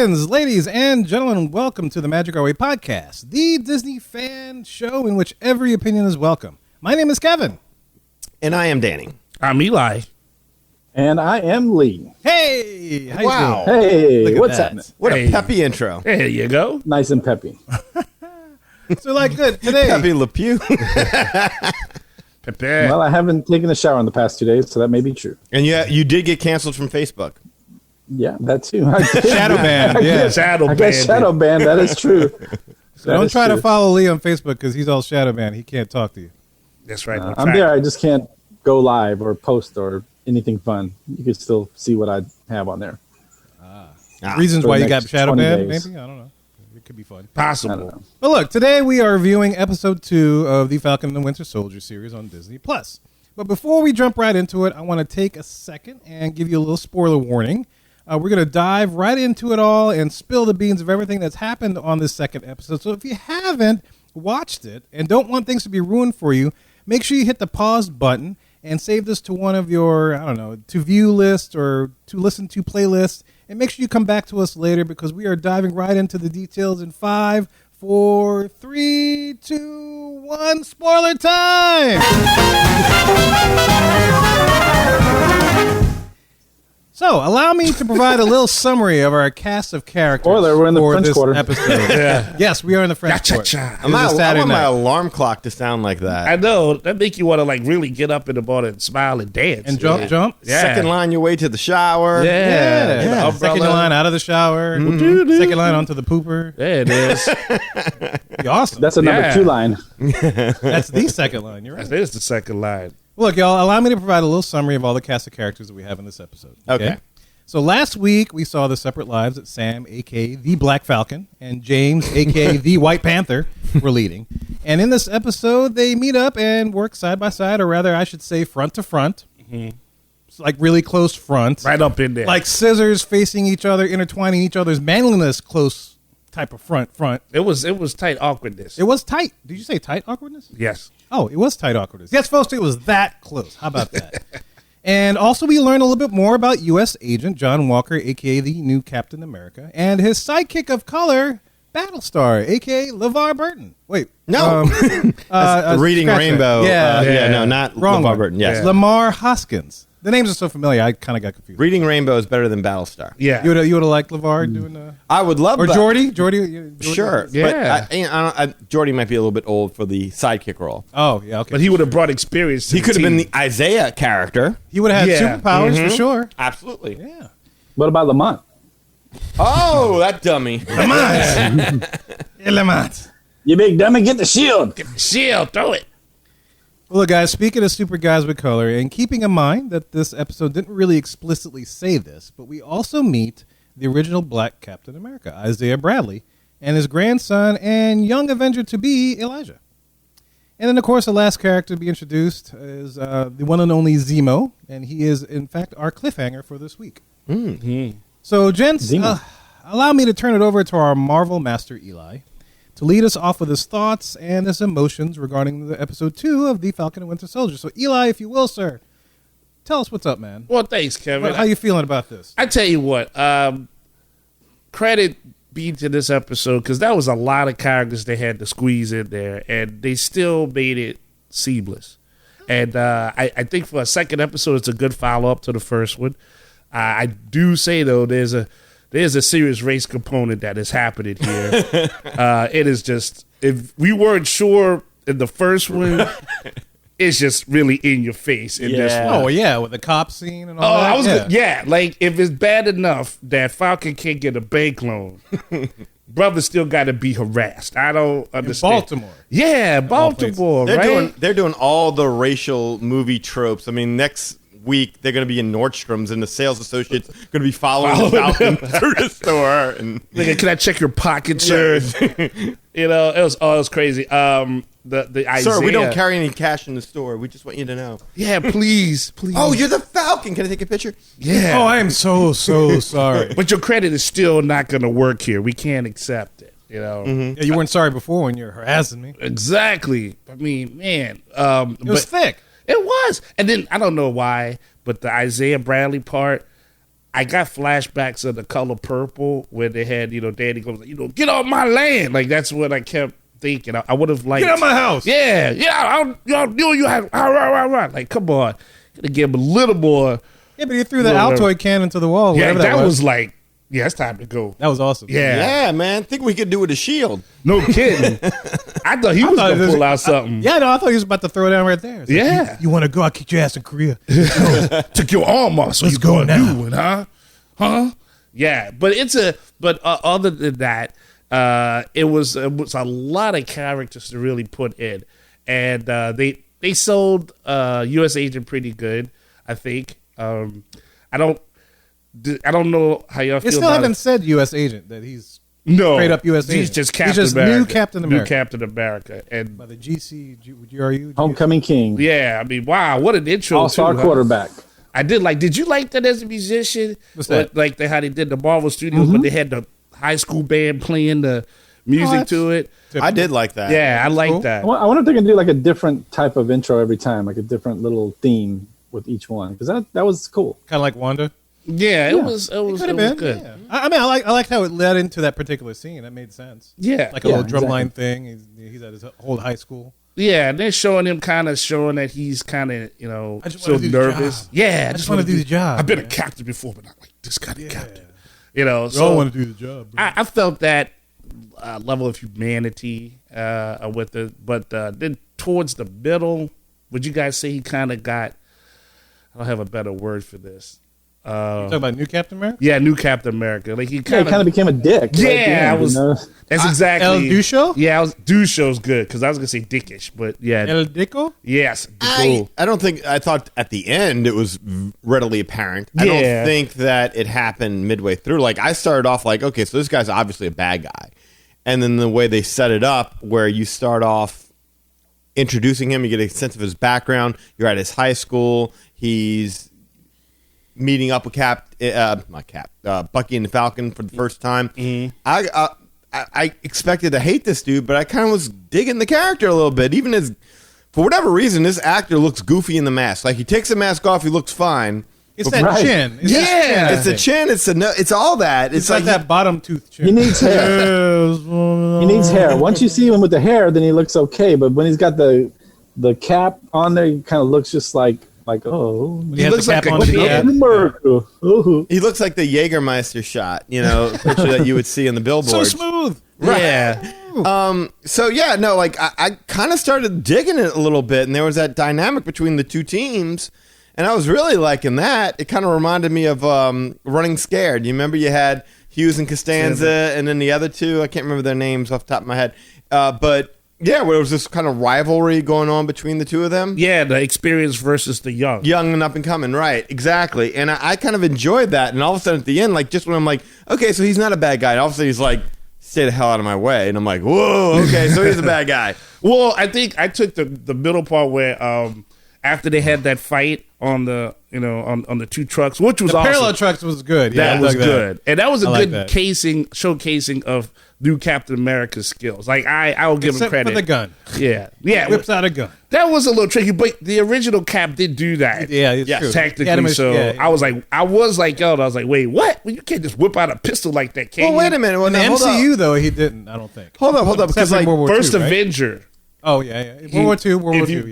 Americans, ladies and gentlemen, welcome to the Magic Our Way podcast, the Disney fan show in which every opinion is welcome. My name is Kevin. And I am Danny. I'm Eli. And I am Lee. Hey! How you Wow. doing? Hey, what's happening? What a peppy intro. There you go. Nice and peppy. So, good, today. Peppy Le Pew. Pepe. Well, I haven't taken a shower in the past 2 days, so that may be true. And you did get canceled from Facebook. Yeah, that too. Shadow banned, yeah. Shadow I got banned. shadow banned. That is true. So don't try to follow Lee on Facebook because he's all shadow banned. He can't talk to you. That's right. I'm there. I just can't go live or post or anything fun. You can still see what I have on there. Reasons For why the you got next shadow 20 banned, days. maybe? I don't know. It could be fun. I don't Possible. know. But look, today we are reviewing episode 2 of the Falcon and the Winter Soldier series on Disney+. But before we jump right into it, I want to take a second and give you a little spoiler warning. We're going to dive right into it all and spill the beans of everything that's happened on this second episode. So if you haven't watched it and don't want things to be ruined for you, make sure you hit the pause button and save this to one of your, to view list or to listen to playlist. And make sure you come back to us later because we are diving right into the details in 5, 4, 3, 2, 1. Spoiler time! So, allow me to provide a little summary of our cast of characters. Spoiler, we're in the for French this Quarter. episode. Yes, we are in the French Quarter. Cha-cha-cha. It was a I Saturday want my night. alarm clock to sound like that. I know. That make you want to really get up in the morning and smile and dance. And jump. Yeah. Second line your way to the shower. Yeah. Yeah. The umbrella. Second line out of the shower. Second line onto the pooper. There it is. Be awesome. That's a number Yeah. 2 line. That's the second line. You're right. That is the second line. Look, y'all, allow me to provide a little summary of all the cast of characters that we have in this episode. Okay. So last week, we saw the separate lives that Sam, a.k.a. the Black Falcon, and James, a.k.a. the White Panther, were leading. And in this episode, they meet up and work side by side, or rather, I should say front to front. It's like really close front. Right up in there. Like scissors facing each other, intertwining each other's manliness close type of front. It was tight awkwardness. It was tight. Did you say tight awkwardness? Yes. Oh, it was tight awkwardness. Yes, folks, it was that close. How about that? And also we learned a little bit more about U.S. Agent John Walker, a.k.a. the new Captain America, and his sidekick of color, Battlestar, a.k.a. LeVar Burton. Wait. No. Reading scratch Rainbow. that. Yeah. No, not Wrong LeVar one. Burton. Yes. Lamar Hoskins. The names are so familiar, I kind of got confused. Reading Rainbow is better than Battlestar. Yeah. You would have liked LeVar doing I would love or that. Jordy? Sure. Yeah. But Jordy might be a little bit old for the sidekick role. Oh, yeah, okay. But he would have brought experience to He the could have been team. the Isaiah character. He would have had Yeah. superpowers for sure. Absolutely. Yeah. What about Lamont? Oh, that dummy. Lamont. You big dummy, get the shield. Shield, throw it. Well, look, guys, speaking of super guys with color, and keeping in mind that this episode didn't really explicitly say this, but we also meet the original Black Captain America, Isaiah Bradley, and his grandson and young Avenger-to-be, Elijah. And then, of course, the last character to be introduced is the one and only Zemo, and he is, in fact, our cliffhanger for this week. So, gents, Zemo. allow me to turn it over to our Marvel master, Eli, to lead us off with his thoughts and his emotions regarding the episode 2 of The Falcon and Winter Soldier. So, Eli, if you will, sir, tell us what's up, man. Well, thanks, Kevin. How you feeling about this? I tell you what, credit be to this episode because that was a lot of characters they had to squeeze in there, and they still made it seamless. And I think for a second episode, it's a good follow up to the first one. I do say though, there's a serious race component that is happening here. It is just, if we weren't sure in the first one, it's just really in your face in this one. Oh, yeah, with the cop scene and all Oh, that. I was good. Yeah, like if it's bad enough that Falcon can't get a bank loan, brother still got to be harassed. I don't understand. Baltimore. Yeah, Baltimore, right? They're doing all the racial movie tropes. I mean, next week they're going to be in Nordstrom's and the sales associates going to be following the Falcon through the store. And Nigga, can I check your pocket, sir? You know, it was crazy. The Isaiah. Sir, we don't carry any cash in the store. We just want you to know. Yeah, please. Oh, you're the Falcon. Can I take a picture? Yeah. Oh, I am so sorry. But your credit is still not going to work here. We can't accept it. You know. Yeah, you weren't sorry before when you were harassing me. Exactly. I mean, man. It was thick. It was. And then I don't know why, but the Isaiah Bradley part, I got flashbacks of The Color Purple where they had, Danny goes, get off my land. Like, that's what I kept thinking. I would have liked. Get out of my house. Yeah. You had, like, come on. Gotta give him a little more. Yeah, but he threw the Altoid can into the wall. Yeah, that was like, yeah, it's time to go. That was awesome. Yeah, man. Think we could do with a shield. No kidding. I thought he was going to pull out something. Yeah, no, I thought he was about to throw it down right there. It's Yeah. Like, you want to go? I'll kick your ass in Korea. Took your arm off, so Let's you go going now. to do it, huh? Yeah, but other than that, it was a lot of characters to really put in, and they sold U.S. Agent pretty good, I think. I don't know how y'all feel. They still about haven't it. said U.S. Agent that he's Straight up U.S. He's agent. just Captain He's just America. new Captain America. New Captain America, and by the GRU. Homecoming King. yeah, I mean, wow, what an intro! All-star too, huh? quarterback. I did like. Did you like that as a musician? What's that? Like how they did the Marvel Studios, but they had the high school band playing the music to it. I did like that. Yeah, I like cool. that. I wonder if they're gonna do like a different type of intro every time, like a different little theme with each one, because that was cool. Kind of like Wanda. Yeah, it was Could have been good. Yeah. I mean, I liked how it led into that particular scene. That made sense. Yeah, Like a little drumline thing. He's at his whole high school. yeah, and they're showing him showing that he's kind of I just so wanna do the nervous. job. Yeah, I just want to do the job. I've been a man. captain before, but not like this kind of captain. We all So want to do the job. Bro. I felt that level of humanity with it, but then towards the middle, would you guys say he kind of got? I don't have a better word for this. You talking about new Captain America? Yeah, new Captain America. Like he Yeah, kind he kind of became a dick. Yeah, right there, I was. That's exactly. El Ducho? Yeah, Ducho's good because I was gonna say dickish, but yeah, El Dico? yes, I thought at the end it was readily apparent. I don't Yeah. think that it happened midway through. Like, I started off like, okay, so this guy's obviously a bad guy. And then the way they set it up, where you start off introducing him, you get a sense of his background. You're at his high school. He's meeting up with Bucky and the Falcon for the first time. Mm-hmm. I expected to hate this dude, but I kind of was digging the character a little bit. Even as, for whatever reason, this actor looks goofy in the mask. Like, he takes the mask off, he looks fine. It's that Right. chin. It's It's the the chin. It's all that. It's like that bottom tooth chin. He needs hair. He needs hair. Once you see him with the hair, then he looks okay. But when he's got the cap on there, he kind of looks just like oh. He has looks the cap like a on the kid. head. America. Ooh. He looks like the Jägermeister shot, picture that you would see in the So billboards. smooth. yeah. So yeah, no, like I kind of started digging it a little bit, and there was that dynamic between the two teams, and I was really liking that. It kind of reminded me of Running Scared. You remember you had Hughes and Costanza, and then the other two, I can't remember their names off the top of my head, but yeah, where there was this kind of rivalry going on between the two of them. Yeah, the experience versus the young. Young and up and coming, right? Exactly. And I kind of enjoyed that. And all of a sudden at the end, like just when I'm like, okay, so he's not a bad guy. And all of a sudden he's like, stay the hell out of my way. And I'm like, whoa, okay, so he's a bad guy. Well, I think I took the middle part where after they had that fight on the on the two trucks, which was The awesome. parallel trucks was good. Yeah, That I was dug good, and that was a I like good that. showcasing of new Captain America's skills. Like I will give Except him credit. for the gun. Yeah, Whips out a gun. that was a little tricky, but the original Cap did do that. Yeah, it's Yeah, true. Technically, He had him- so yeah, yeah. I was like, yo, I was like, wait, what? Well, you can't just whip out a pistol like that, can Well, you? wait a minute. Well, In the now, hold MCU, up. though, he didn't, I don't think. Hold up. Except Because for like World War First II, right? Avenger. Oh, yeah. World War II, World War If II. you,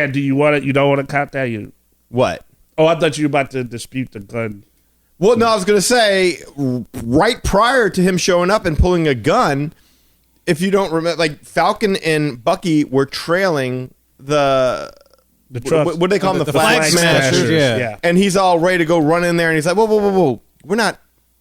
do you want it? You don't want to count that? You? what? Oh, I thought you were about to dispute the gun. Well, no, I was going to say, right prior to him showing up and pulling a gun, if you don't remember, like Falcon and Bucky were trailing the trucks. what do they call them? The Flag flag Smashers, smashers. yeah. And he's all ready to go run in there, and he's like, whoa. We're not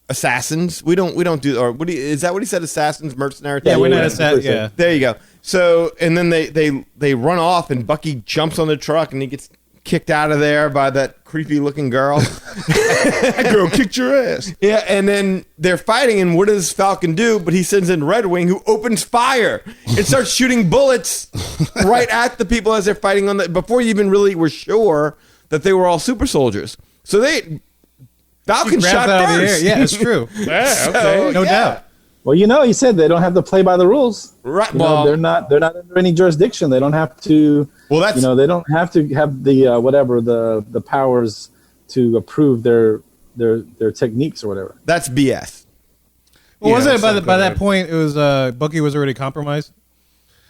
assassins. We don't do, or is that what he said? Assassins, mercenaries? Yeah, we're not yeah. a set. Yeah. There you go. So, and then they run off, and Bucky jumps on the truck, and he gets kicked out of there by that creepy looking girl. That girl kicked your ass. Yeah, and then they're fighting, and what does Falcon do? But he sends in Red Wing, who opens fire and starts shooting bullets right at the people as they're fighting on the. Before you even really were sure that they were all super soldiers. So Falcon Grabs shot out of the air. first. Yeah, it's true. Yeah, okay. So, No yeah. doubt. Well, he said they don't have to play by the rules. Right. You know, Well, they're not under any jurisdiction. They don't have to. Well, that's they don't have to have the whatever the powers to approve their their techniques or whatever. That's BS. Well, Yeah, wasn't it so by that point? It was Bucky was already compromised,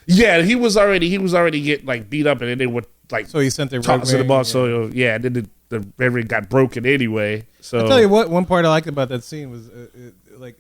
Yeah, he was already getting like beat up, and then they would like so he sent their toss to the Rogue ball. Man, So yeah, and then the memory got broken anyway. So I'll tell you what. One part I liked about that scene was like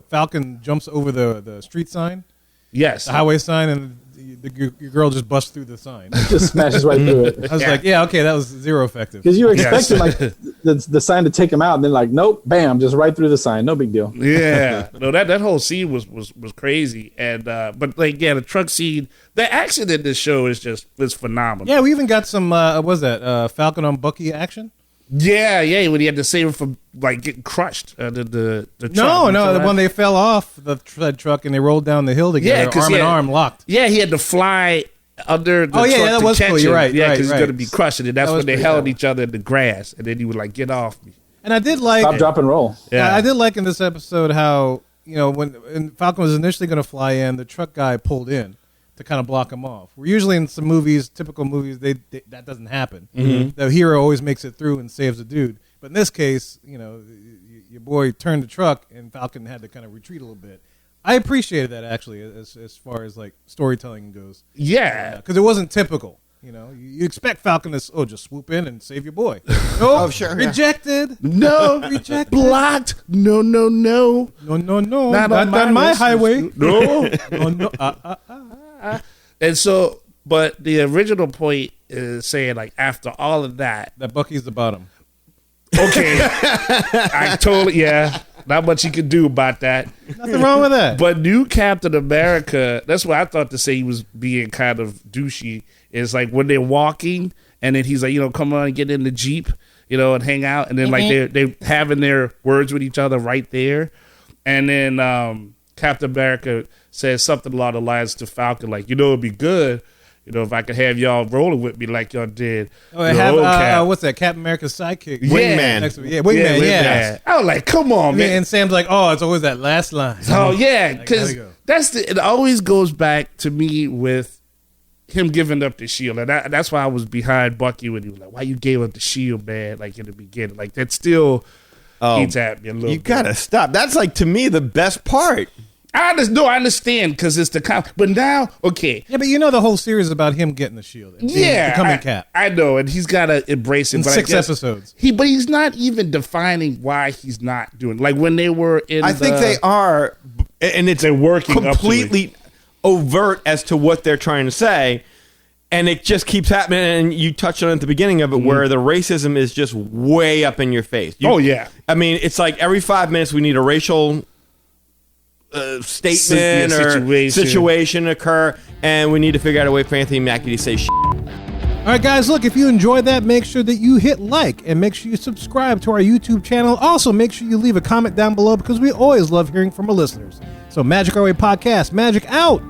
Falcon jumps over the street sign, yes, the highway sign, and your girl just busts through the sign. Just smashes right through it. I was like, yeah, okay, that was zero effective. Because you were Yes. expecting like the sign to take him out, and then like, nope, bam, just right through the sign. No big deal. yeah, no, that whole scene was crazy, and but like yeah, the truck scene, the action in this show is phenomenal. Yeah, we even got some. What was that Falcon on Bucky action? Yeah, when he had to save him from like getting crushed. The No, truck. when they fell off the truck and they rolled down the hill together, 'cause arm in arm, locked. Yeah, he had to fly under the Oh, yeah, truck that to was catch cool. You're him. right, Yeah, right, because right. he's going to be crushed, and that's That was when they pretty held cool. each other in the grass, and then he would like get off me. And I did like. Stop, drop, and roll. Yeah, I did like in this episode how when Falcon was initially going to fly in, the truck guy pulled in to kind of block him off. We're usually in some movies, typical movies, that doesn't happen. Mm-hmm. The hero always makes it through and saves the dude. But in this case, your boy turned the truck and Falcon had to kind of retreat a little bit. I appreciated that actually, as far as like storytelling goes. yeah. Because it wasn't typical. You expect Falcon to just swoop in and save your boy. No, sure, yeah. rejected. No, Rejected. blocked. No. No, not on my list. highway. No. No. And so, but the original point is saying like after all of that, That Bucky's the bottom. okay, I totally not much you could do about that. Nothing wrong with that. But new Captain America, that's what I thought to say he was being kind of douchey. Is like when they're walking and then he's like, come on, get in the Jeep, and hang out. And then like they're having their words with each other right there. And then Captain America says something along the lines to Falcon, like, it'd be good, if I could have y'all rolling with me like y'all did. What's that? Captain America's sidekick. Wingman. Wingman, yeah. I was like, come on, man. And Sam's like, it's always that last line. Oh, yeah, I because gotta go. it always goes back to me with him giving up the shield. And that's why I was behind Bucky when he was like, why you gave up the shield, man, like in the beginning. Like, that still eats at me a little You bit. gotta stop. That's like to me the best part. I understand because it's the but now, okay. Yeah, but the whole series is about him getting the shield. And becoming Cap. I know, and he's got to embrace it. In but 6 I guess episodes. But he's not even defining why he's not doing. Like when they were in. I think they are, and it's They're working up to it. completely overt as to what they're trying to say, and it just keeps happening. And you touched on it at the beginning of it, where the racism is just way up in your face. Oh, yeah. I mean, it's like every 5 minutes we need a racial statement or situation occur, and we need to figure out a way for Anthony Mackie to say shit. All right, guys, look, if you enjoyed that, make sure that you hit like and make sure you subscribe to our YouTube channel. Also, make sure you leave a comment down below because we always love hearing from our listeners. So, Magic Our Way Podcast, Magic out.